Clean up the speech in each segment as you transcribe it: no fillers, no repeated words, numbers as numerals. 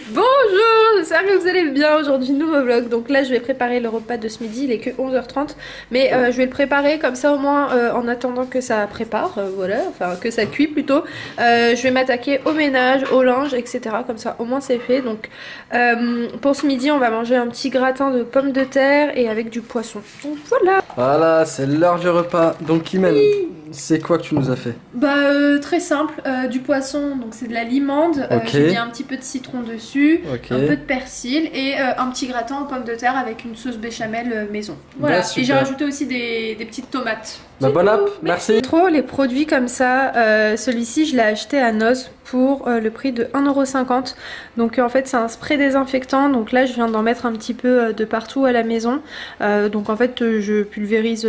Bonjour, j'espère que vous allez bien. Aujourd'hui nouveau vlog, donc là je vais préparer le repas de ce midi, il est que 11h30 mais je vais le préparer comme ça au moins en attendant que ça prépare, voilà, enfin que ça cuit plutôt. Je vais m'attaquer au ménage, au linge, etc. Comme ça au moins c'est fait. Donc pour ce midi on va manger un petit gratin de pommes de terre et avec du poisson. Donc voilà. Voilà, c'est l'heure du repas. Donc Imen, oui. C'est quoi que tu nous as fait? Bah très simple, du poisson, donc c'est de la limande, j'ai mis un petit peu de citron dessus, un peu de persil et un petit gratin aux pommes de terre avec une sauce béchamel maison. Voilà, bah, et j'ai rajouté aussi des petites tomates. Bah bon app, merci. Trop les produits comme ça, celui-ci je l'ai acheté à Noz pour le prix de 1,50 €. Donc en fait c'est un spray désinfectant, donc là je viens d'en mettre un petit peu de partout à la maison. Donc en fait je pulvérise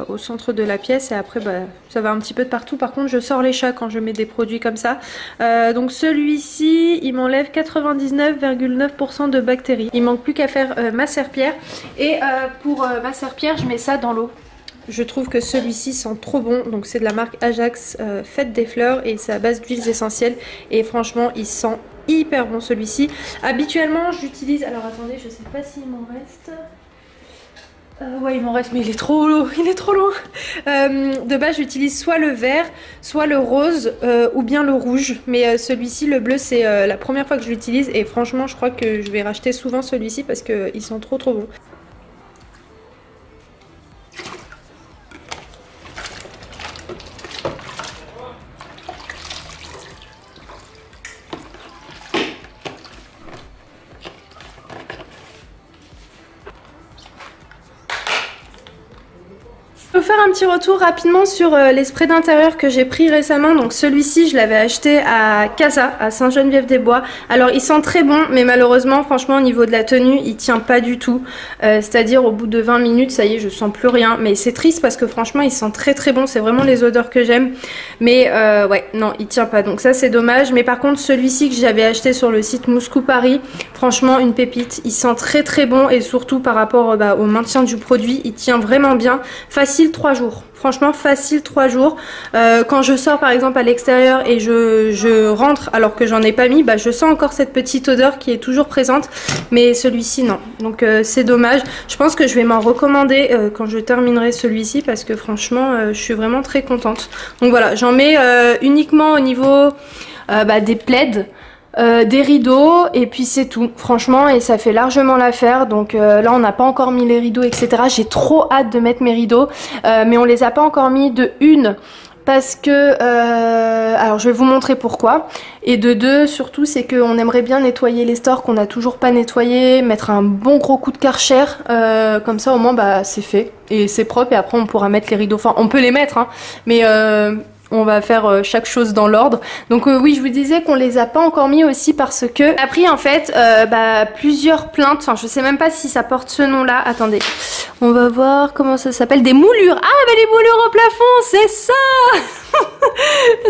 au centre de la pièce et après ça va un petit peu de partout. Par contre je sors les chats quand je mets des produits comme ça. Donc celui-ci il m'enlève 99,9% de bactéries. Il manque plus qu'à faire ma serpillière. Et pour ma serpillière je mets ça dans l'eau. Je trouve que celui-ci sent trop bon, donc c'est de la marque Ajax, Fête des fleurs et c'est à base d'huiles essentielles et franchement il sent hyper bon celui-ci. Habituellement j'utilise, alors attendez je sais pas s'il m'en reste... ouais il m'en reste mais il est trop lourd, il est trop loin. De base j'utilise soit le vert, soit le rose ou bien le rouge, mais celui-ci le bleu c'est la première fois que je l'utilise et franchement je crois que je vais racheter souvent celui-ci parce qu'il sent trop bon. Je peux faire un petit retour rapidement sur les sprays d'intérieur que j'ai pris récemment. Donc celui-ci je l'avais acheté à Casa, à Saint-Geneviève-des-Bois. Alors il sent très bon mais malheureusement franchement au niveau de la tenue il tient pas du tout. C'est à dire au bout de 20 minutes ça y est je sens plus rien. Mais c'est triste parce que franchement il sent très bon, c'est vraiment les odeurs que j'aime. Mais ouais non il tient pas donc ça c'est dommage. Mais par contre celui-ci que j'avais acheté sur le site Mouscou Paris, franchement une pépite. Il sent très bon et surtout par rapport au maintien du produit il tient vraiment bien. Facile 3 jours, franchement facile 3 jours. Quand je sors par exemple à l'extérieur et je rentre alors que j'en ai pas mis, je sens encore cette petite odeur qui est toujours présente, mais celui-ci non, donc c'est dommage. Je pense que je vais m'en recommander quand je terminerai celui-ci parce que franchement je suis vraiment très contente. Donc voilà, j'en mets uniquement au niveau des plaids, des rideaux et puis c'est tout franchement et ça fait largement l'affaire. Donc là on n'a pas encore mis les rideaux etc. J'ai trop hâte de mettre mes rideaux mais on les a pas encore mis de une parce que alors je vais vous montrer pourquoi, et de deux surtout c'est qu'on aimerait bien nettoyer les stores qu'on n'a toujours pas nettoyé, mettre un bon gros coup de Karcher comme ça au moins c'est fait et c'est propre et après on pourra mettre les rideaux, enfin on peut les mettre hein, mais on va faire chaque chose dans l'ordre. Donc oui je vous disais qu'on les a pas encore mis aussi parce que a pris en fait plusieurs plaintes, enfin je sais même pas si ça porte ce nom là, attendez on va voir comment ça s'appelle, des moulures. Ah les moulures au plafond c'est ça.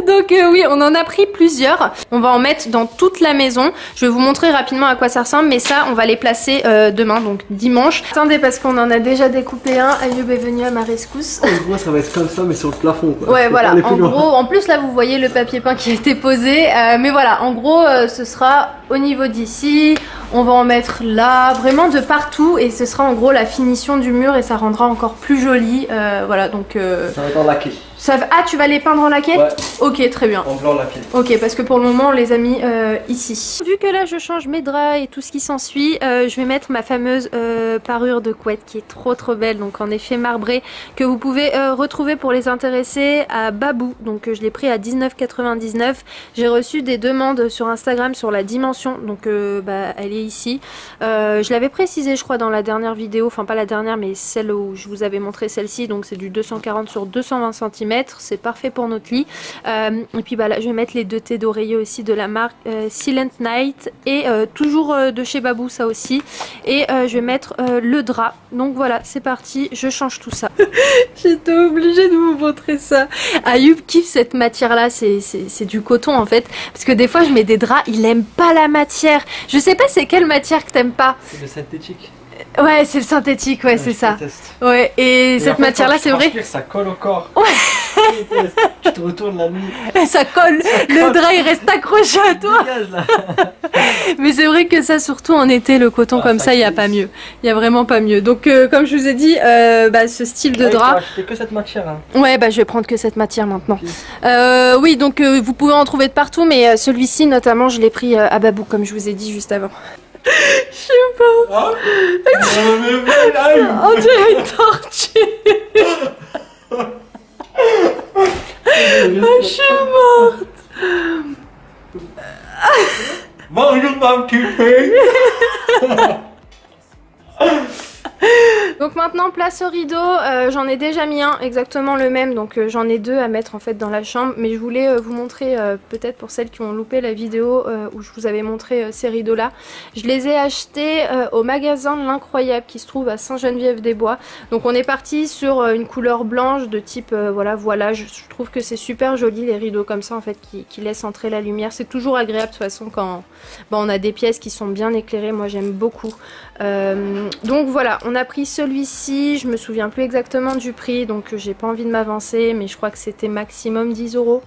Donc oui on en a pris plusieurs, on va en mettre dans toute la maison. Je vais vous montrer rapidement à quoi ça ressemble mais ça on va les placer demain donc dimanche. Attendez parce qu'on en a déjà découpé un, Ayoub est venu à ma rescousse. Moi ça va être comme ça mais sur le plafond quoi. Ouais voilà, en gros en plus là vous voyez le papier peint qui a été posé mais voilà en gros ce sera au niveau d'ici, on va en mettre là, vraiment de partout et ce sera en gros la finition du mur et ça rendra encore plus joli. Voilà donc ça va être en laqué. Ah tu vas les peindre en laqué? Ouais. Ok très bien. En blanc laqué. Ok parce que pour le moment on les a mis ici. Vu que là je change mes draps et tout ce qui s'ensuit, je vais mettre ma fameuse parure de couette qui est trop belle, donc en effet marbré, que vous pouvez retrouver pour les intéresser à Babou. Donc je l'ai pris à 19,99 €. J'ai reçu des demandes sur Instagram sur la dimension, donc elle est ici. Je l'avais précisé je crois dans la dernière vidéo, enfin pas la dernière mais celle où je vous avais montré celle-ci, donc c'est du 240 sur 220 cm. C'est parfait pour notre lit. Et puis là je vais mettre les deux thés d'oreiller aussi de la marque Silent Night et toujours de chez Babou ça aussi. Et je vais mettre le drap. Donc voilà c'est parti, je change tout ça. J'étais obligée de vous montrer ça. Ayoub kiffe cette matière là, c'est du coton en fait, parce que des fois je mets des draps, il aime pas la matière. Je sais pas c'est quelle matière que t'aimes pas. C'est le synthétique. Ouais, c'est le synthétique, ouais, c'est ça. Ouais, et cette matière-là, c'est vrai. Ça colle au corps. Ouais. Tu te retournes la nuit. Ça colle, le drap il reste accroché à toi. Dégage, là. Mais c'est vrai que ça, surtout en été, le coton comme ça, il n'y a pas mieux. Il n'y a vraiment pas mieux. Donc comme je vous ai dit, ce style de drap... Je fais que cette matière. Hein. Ouais, je vais prendre que cette matière maintenant. Oui, donc vous pouvez en trouver de partout, mais celui-ci notamment, je l'ai pris à Babou, comme je vous ai dit juste avant. Je sais pas. On dirait une tortue. Je suis morte. Bonjour, ma petite fille. Donc maintenant place au rideau, j'en ai déjà mis un exactement le même, donc j'en ai deux à mettre en fait dans la chambre, mais je voulais vous montrer peut-être pour celles qui ont loupé la vidéo où je vous avais montré ces rideaux là. Je les ai achetés au magasin de l'Incroyable qui se trouve à Saint-Geneviève-des-Bois. Donc on est parti sur une couleur blanche de type voilà voilage. Je trouve que c'est super joli les rideaux comme ça en fait qui laissent entrer la lumière. C'est toujours agréable de toute façon quand on a des pièces qui sont bien éclairées, moi j'aime beaucoup. Donc voilà, on a pris celui-ci, je me souviens plus exactement du prix, donc j'ai pas envie de m'avancer, mais je crois que c'était maximum 10 €,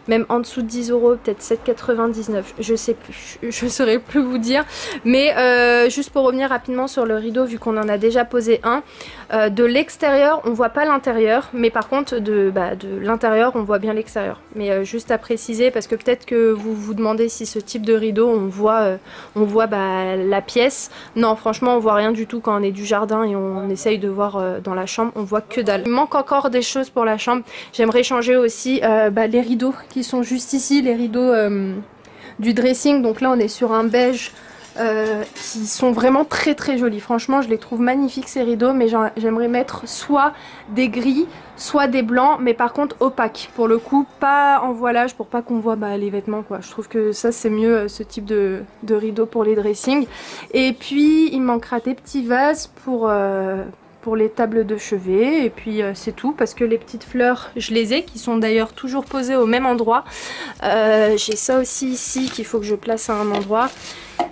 même en dessous de 10 €, peut-être 7,99 €, je sais plus, je saurais plus vous dire. Mais juste pour revenir rapidement sur le rideau, vu qu'on en a déjà posé un, de l'extérieur on voit pas l'intérieur, mais par contre de l'intérieur on voit bien l'extérieur. Mais juste à préciser, parce que peut-être que vous vous demandez si ce type de rideau on voit la pièce. Non, franchement on voit rien du tout quand on est du jardin et on essaye de voir dans la chambre, on voit que dalle. Il manque encore des choses pour la chambre. J'aimerais changer aussi les rideaux qui sont juste ici, les rideaux du dressing. Donc là on est sur un beige qui sont vraiment très très jolis. Franchement je les trouve magnifiques ces rideaux, mais j'aimerais mettre soit des gris soit des blancs, mais par contre opaques pour le coup, pas en voilage pour pas qu'on voit les vêtements quoi. Je trouve que ça c'est mieux ce type de rideau pour les dressings. Et puis il manquera des petits vases pour les tables de chevet, et puis c'est tout, parce que les petites fleurs je les ai, qui sont d'ailleurs toujours posées au même endroit. J'ai ça aussi ici qu'il faut que je place à un endroit.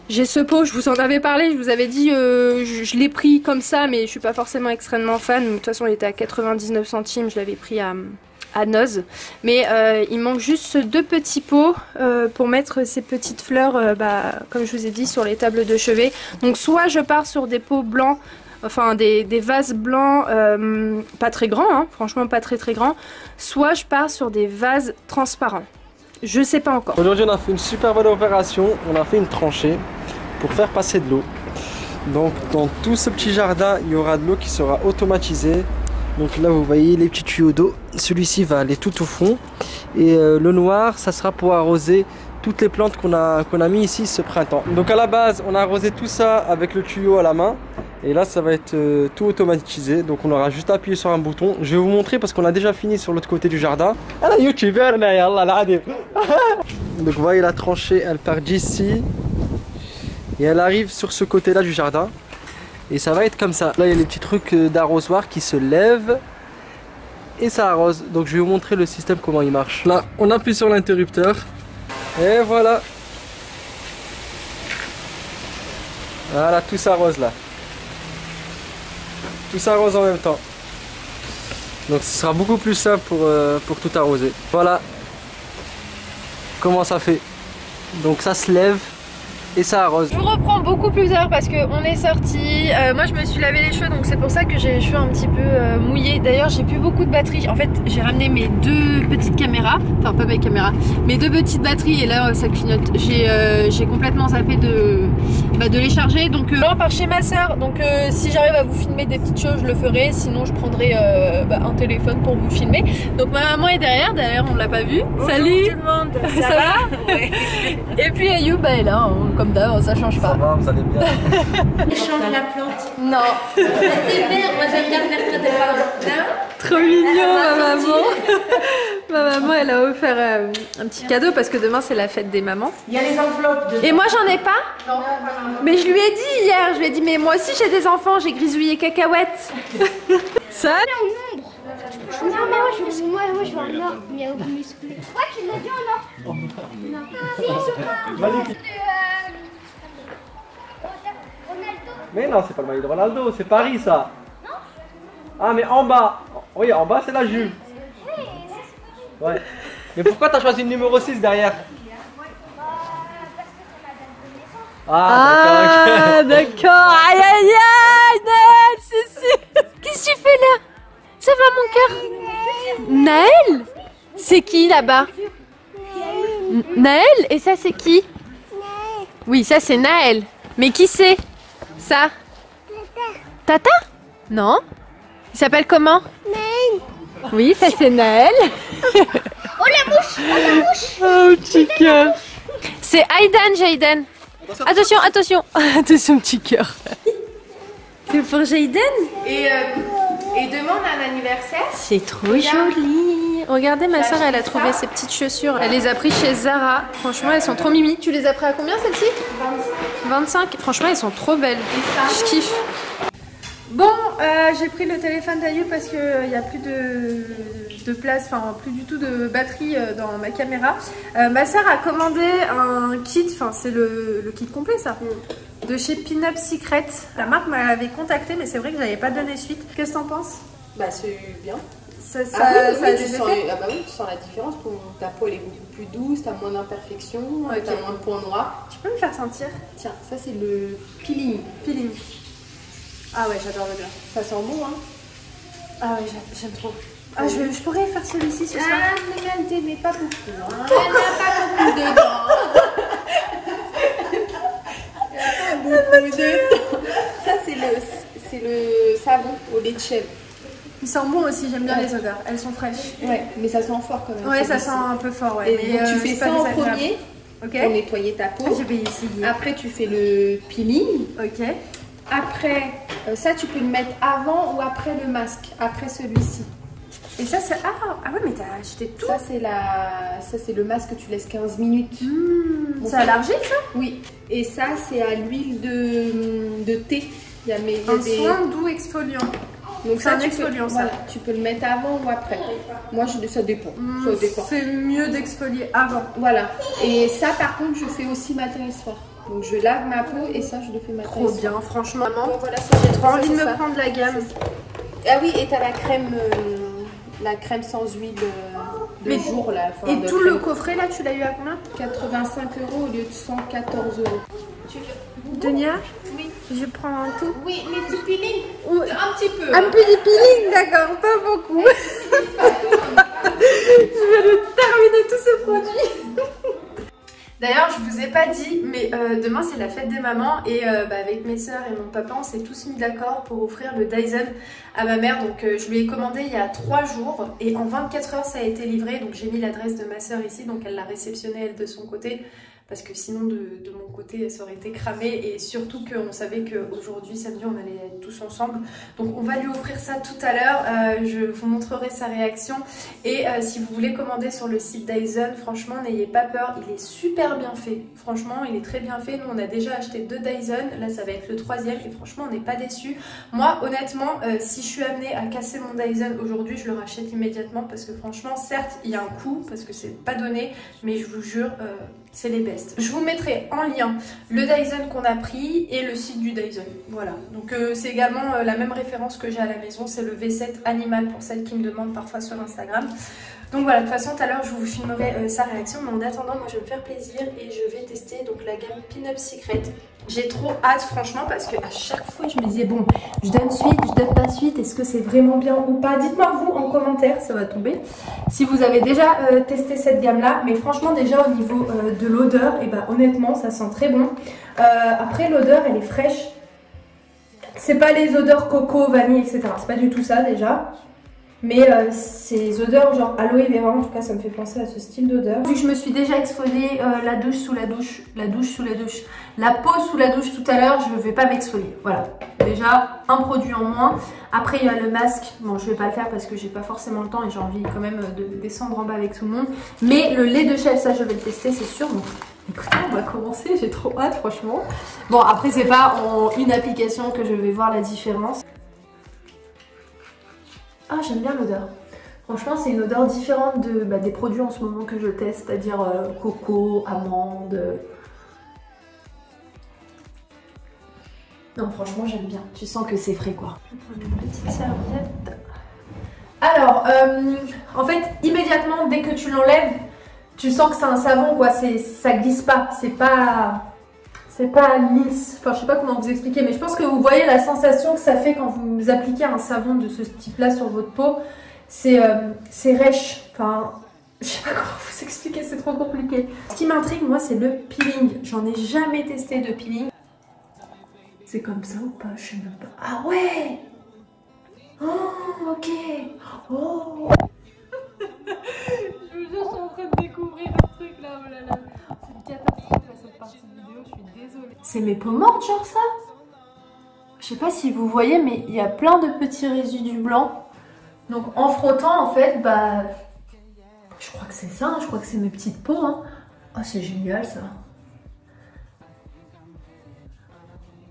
J'ai ce pot, je vous en avais parlé, je vous avais dit je l'ai pris comme ça, mais je suis pas forcément extrêmement fan. De toute façon il était à 99 centimes, je l'avais pris à Noz. Mais il manque juste ce deux petits pots pour mettre ces petites fleurs, comme je vous ai dit, sur les tables de chevet. Donc soit je pars sur des pots blancs, enfin des vases blancs pas très grands, hein, franchement pas très grands, soit je pars sur des vases transparents. Je sais pas encore. Aujourd'hui on a fait une super bonne opération, on a fait une tranchée pour faire passer de l'eau. Donc dans tout ce petit jardin il y aura de l'eau qui sera automatisée. Donc là vous voyez les petits tuyaux d'eau, celui-ci va aller tout au fond. Et le noir ça sera pour arroser toutes les plantes qu'on a mis ici ce printemps. Donc à la base on a arrosé tout ça avec le tuyau à la main. Et là ça va être tout automatisé, donc on aura juste appuyé sur un bouton. Je vais vous montrer parce qu'on a déjà fini sur l'autre côté du jardin. Donc vous voyez la tranchée, elle part d'ici et elle arrive sur ce côté là du jardin. Et ça va être comme ça. Là il y a les petits trucs d'arrosoir qui se lèvent et ça arrose. Donc je vais vous montrer le système, comment il marche. Là on appuie sur l'interrupteur et voilà. Voilà, tout s'arrose là. Tout s'arrose en même temps. Donc ce sera beaucoup plus simple pour tout arroser. Voilà comment ça fait. Donc ça se lève et ça arrose. Je vous reprends beaucoup plus tard parce qu'on est sorti. Moi je me suis lavé les cheveux, donc c'est pour ça que j'ai les cheveux un petit peu mouillés. D'ailleurs j'ai plus beaucoup de batterie. En fait j'ai ramené mes deux petites caméras. Enfin pas mes caméras, mes deux petites batteries, et là ça clignote. J'ai complètement zappé de les charger. Donc on part chez ma soeur. Donc si j'arrive à vous filmer des petites choses je le ferai. Sinon je prendrai un téléphone pour vous filmer. Donc ma maman est derrière. D'ailleurs on l'a pas vue. Salut tout le monde. Ça va ouais. Et puis Ayoub est là hein. Comme d'hab, ça change pas. Ça va, vous allez bien. Je change la plante. Non. C'est vert, moi j'aime bien faire que des plantes. Trop mignon ma maman. Ma maman elle a offert un petit cadeau parce que demain c'est la fête des mamans. Il y a les enveloppes de... Et moi j'en ai pas. Non. Mais je lui ai dit hier, je lui ai dit mais moi aussi j'ai des enfants, j'ai grisouillé cacahuètes. Ça Non, mais moi je veux en or, mais au muscle. Ouais, tu l'as dit en or. Non. Magnifique. Mais non, c'est pas le maillot de Ronaldo, c'est Paris ça. Non. Ah mais en bas. Oui, en bas c'est la Juve. Oui, Ouais. Mais pourquoi t'as choisi le numéro 6 derrière? Ah, d'accord. Aïe, aïe, aïe, Naël, c'est... Qu'est-ce que tu fais là? Ça va, mon cœur? Naël? C'est qui là-bas? Naël? Et ça, c'est qui? Oui, ça, c'est Naël. Mais qui c'est? Ça? Tata? Non? Il s'appelle comment? Naël. Oui, ça, c'est Naël. Oh la mouche! Oh la mouche! Oh, petit cœur. C'est Aïdan, Jayden. Attention, attention. Attention, petit cœur. C'est pour Jayden? Et demande un anniversaire. C'est trop joli. Regardez, ma soeur, elle a trouvé ses petites chaussures. Elle les a prises chez Zara. Franchement, elles sont trop mimi. Tu les as pris à combien, celles-ci? 25. Franchement, elles sont trop belles. Je kiffe. Bon, j'ai pris le téléphone d'Ayoub parce qu'il n'y a plus de place, enfin plus du tout de batterie dans ma caméra. Ma soeur a commandé un kit, enfin c'est le kit complet ça, de chez Pin-Up Secret. La marque m'avait contacté mais c'est vrai que j'avais pas donné suite. Qu'est-ce que t'en penses? Bah c'est bien. Ça oui, tu sens, tu sens la différence, ta peau elle est beaucoup plus douce, t'as moins d'imperfections, t'as moins de points noirs. Tu peux me faire sentir? Tiens, ça c'est le peeling. Peeling. Ah ouais, j'adore le bien. Ça sent bon, hein? Ah ouais, j'aime trop. Ah, je pourrais faire celui-ci ce soir. Ah, mais pas beaucoup. Hein. Il n'y en a pas beaucoup dedans. Il n'y a pas beaucoup dedans. Ça, c'est le savon au lait de chèvre. Il sent bon aussi, j'aime bien les odeurs. Elles sont fraîches. Ouais, mais ça sent fort quand même. Ouais, ça sent un peu fort, ouais. Et donc, tu fais ça en premier pour nettoyer ta peau. Je vais essayer. Après, tu fais le peeling. Ok. Après, ça, tu peux le mettre avant ou après le masque, après celui-ci. Et ça, c'est... Ah ouais, mais t'as acheté tout. Ça, c'est le masque que tu laisses 15 minutes. Bon, c'est à l'argile, ça? Oui. Et ça, c'est à l'huile de thé. Il y a un soin doux exfoliant. Donc c'est un exfoliant, ça. Voilà, tu peux le mettre avant ou après. Moi, ça dépend. C'est mieux d'exfolier avant. Voilà. Et ça, par contre, je fais aussi matin et soir. Donc je lave ma peau et ça, je le fais matin et soir. Trop bien, franchement. Donc, voilà, j'ai trop envie de me prendre la gamme. Ah oui, et t'as la crème sans huile de jour là. Et tout le coffret là, tu l'as eu à combien? 85 € au lieu de 114 €. Dunia? Oui. Je prends un tout? Oui, mais du peeling? Un petit peu. Un peu de peeling, d'accord, pas beaucoup. Je vais le terminer tout ce produit. D'ailleurs, je vous ai pas dit, mais demain c'est la fête des mamans et avec mes soeurs et mon papa, on s'est tous mis d'accord pour offrir le Dyson à ma mère. Donc je lui ai commandé il y a 3 jours et en 24 heures ça a été livré. Donc j'ai mis l'adresse de ma soeur ici, donc elle l'a réceptionné elle de son côté. Parce que sinon de mon côté ça aurait été cramé et surtout qu'on savait qu'aujourd'hui samedi on allait être tous ensemble. Donc on va lui offrir ça tout à l'heure, je vous montrerai sa réaction. Et si vous voulez commander sur le site Dyson, franchement n'ayez pas peur, il est super bien fait. Franchement il est très bien fait, nous on a déjà acheté 2 Dyson, là ça va être le 3e et franchement on n'est pas déçus. Moi honnêtement si je suis amenée à casser mon Dyson aujourd'hui je le rachète immédiatement parce que franchement certes il y a un coût parce que c'est pas donné mais je vous jure c'est les best. Je vous mettrai en lien le Dyson qu'on a pris et le site du Dyson. Voilà. Donc c'est également la même référence que j'ai à la maison. C'est le V7 Animal pour celles qui me demandent parfois sur Instagram. Donc voilà, de toute façon tout à l'heure je vous filmerai sa réaction. Mais en attendant, moi je vais me faire plaisir et je vais tester donc la gamme Pin-Up Secret. J'ai trop hâte franchement parce que à chaque fois je me disais bon, je donne suite, je donne pas suite, est-ce que c'est vraiment bien ou pas? Dites-moi vous en commentaire, ça va tomber. Si vous avez déjà testé cette gamme là, mais franchement déjà au niveau de l'odeur, et bah honnêtement ça sent très bon. Après l'odeur elle est fraîche. C'est pas les odeurs coco, vanille, etc. C'est pas du tout ça déjà. Mais ces odeurs genre aloe vera, en tout cas ça me fait penser à ce style d'odeur. Vu que je me suis déjà exfolié la douche sous la douche, la peau sous la douche tout à l'heure, je ne vais pas m'exfolier. Voilà, déjà un produit en moins. Après il y a le masque, bon je vais pas le faire parce que j'ai pas forcément le temps et j'ai envie quand même de descendre en bas avec tout le monde. Mais le lait de chèvre, ça je vais le tester c'est sûr. Donc écoutez, on va commencer, j'ai trop hâte franchement. Bon après c'est pas en une application que je vais voir la différence. Ah j'aime bien l'odeur. Franchement c'est une odeur différente des produits en ce moment que je teste, c'est-à-dire coco, amande. Non franchement j'aime bien, tu sens que c'est frais quoi. Je vais prendre une petite serviette. Alors, En fait, immédiatement, dès que tu l'enlèves, tu sens que c'est un savon, quoi. Ça glisse pas. C'est pas lisse. Enfin, je sais pas comment vous expliquer, mais je pense que vous voyez la sensation que ça fait quand vous appliquez un savon de ce type-là sur votre peau. C'est rêche. Enfin, je sais pas comment vous expliquer, c'est trop compliqué. Ce qui m'intrigue, moi, c'est le peeling. J'en ai jamais testé de peeling. C'est comme ça ou pas? Je sais même pas. Ah ouais! Oh, ok. Oh. Je vous jure, je suis en train de découvrir un truc là. Oh là là. C'est une catastrophe là, cette partie de vidéo. Je suis désolée. C'est mes peaux mortes, genre ça? Je sais pas si vous voyez, mais il y a plein de petits résidus blancs. Donc en frottant, en fait, bah, je crois que c'est ça. Hein, je crois que c'est mes petites peaux. Hein. Oh, c'est génial ça.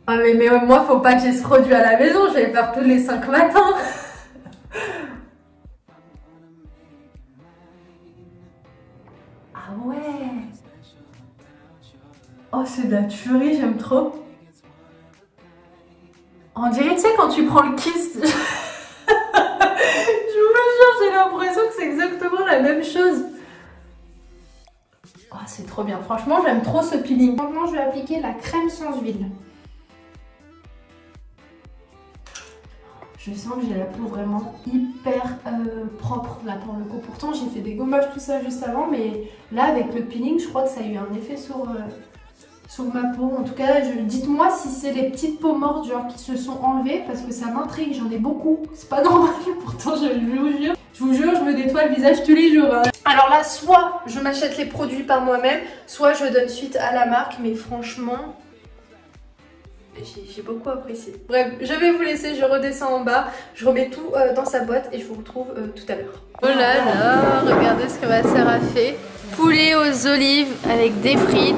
Ah mais moi faut pas que j'ai ce produit à la maison, je vais le faire tous les 5 matins. Ah ouais. Oh c'est de la tuerie, j'aime trop. On dirait tu sais quand tu prends le kiss. Je vous jure, j'ai l'impression que c'est exactement la même chose. Oh c'est trop bien, franchement j'aime trop ce peeling. Maintenant je vais appliquer la crème sans huile. Je sens que j'ai la peau vraiment hyper propre là pour le coup. Pourtant j'ai fait des gommages tout ça juste avant, mais là avec le peeling je crois que ça a eu un effet sur ma peau. En tout cas dites-moi si c'est les petites peaux mortes genre qui se sont enlevées parce que ça m'intrigue, j'en ai beaucoup. C'est pas normal pourtant je vous jure. Je vous jure je me nettoie le visage tous les jours. Hein. Alors là soit je m'achète les produits par moi-même, soit je donne suite à la marque, mais franchement... J'ai beaucoup apprécié. Bref, je vais vous laisser, je redescends en bas, je remets tout dans sa boîte et je vous retrouve tout à l'heure. Oh là là, regardez ce que ma soeur a fait. Poulet aux olives avec des frites,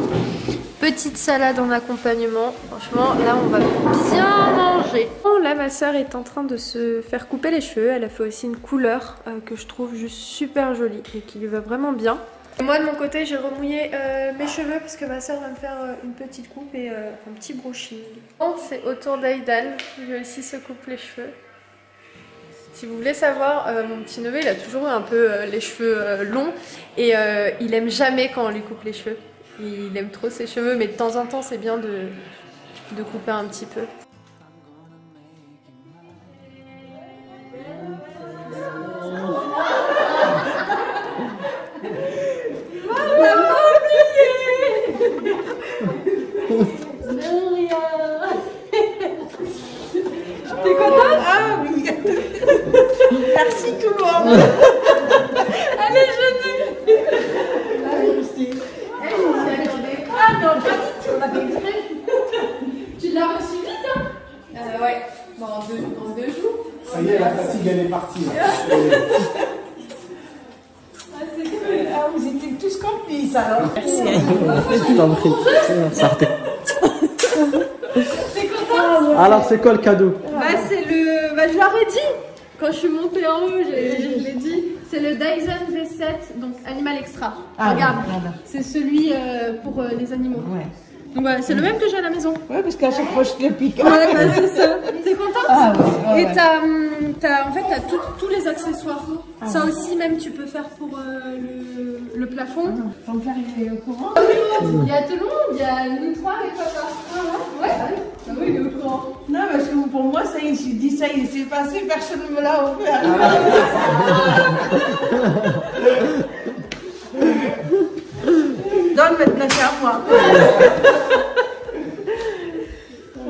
petite salade en accompagnement. Franchement, là on va bien manger. Bon, là ma soeur est en train de se faire couper les cheveux. Elle a fait aussi une couleur que je trouve juste super jolie et qui lui va vraiment bien. Moi de mon côté j'ai remouillé mes cheveux parce que ma soeur va me faire une petite coupe et un petit brushing. Bon, c'est au tour d'Aidan, lui aussi se coupe les cheveux. Si vous voulez savoir, mon petit neveu il a toujours eu un peu les cheveux longs et il aime jamais quand on lui coupe les cheveux. Il aime trop ses cheveux mais de temps en temps c'est bien de couper un petit peu. T'es contente? Ah oui. Merci tout le monde. Allez, je dis. Allez, aussi. Ah non, pas du tout. On avait exprès. Tu l'as reçu vite, hein? Ouais. Bon, en deux jours. Ça y est, la fatigue elle est partie. Ah, vous étiez tous complices alors. Merci. Je t'en prie. Sortez. T'es contente? Alors c'est quoi le cadeau? Bah c'est le... Bah je leur ai dit. Quand je suis montée en haut, je l'ai dit. C'est le Dyson V7, donc Animal Extra. Ah, regarde, voilà. c'est celui pour les animaux. Ouais. Donc voilà, c'est le même que j'ai à la maison. Ouais, parce qu'à chaque fois je te le pique. Ouais, bah c'est ça. T'es contente? Ah ouais, Et ouais. t'as tous les accessoires. Ah, ça ouais. Aussi, même tu peux faire pour le plafond. Ton père il est au courant? Il y a tout le monde, il y a nous trois et papa. Ouais, ah oui, il est au courant. Non, parce que pour moi, ça y est, je dis ça y est, c'est passé, personne ne me l'a offert. Donne maintenant, c'est à moi.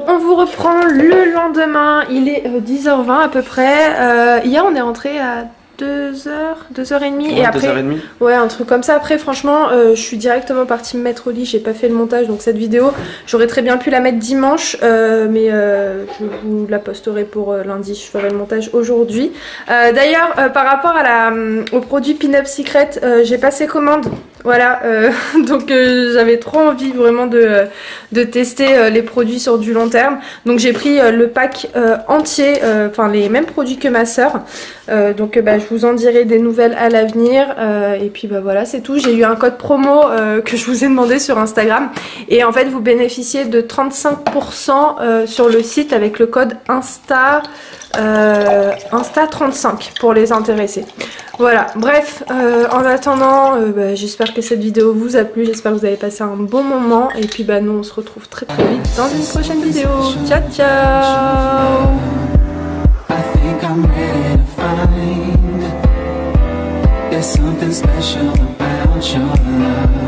On vous reprend le lendemain, il est 10h20 à peu près. Hier on est rentré à 2h30 Ouais, et après 2h30. ouais un truc comme ça. Après franchement je suis directement partie me mettre au lit, j'ai pas fait le montage donc cette vidéo j'aurais très bien pu la mettre dimanche mais je vous la posterai pour lundi, je ferai le montage aujourd'hui. D'ailleurs par rapport à au produit Pin Up Secret j'ai passé commande Voilà, donc j'avais trop envie vraiment de tester les produits sur du long terme. Donc j'ai pris le pack entier, enfin les mêmes produits que ma soeur. Donc bah, je vous en dirai des nouvelles à l'avenir. Et puis bah voilà, c'est tout. J'ai eu un code promo que je vous ai demandé sur Instagram. Et en fait, vous bénéficiez de 35% sur le site avec le code Insta35 pour les intéressés. Voilà, bref, en attendant, bah, j'espère que cette vidéo vous a plu, j'espère que vous avez passé un bon moment. Et puis bah nous on se retrouve très très vite dans une prochaine vidéo. Ciao ciao. There's something special about your love.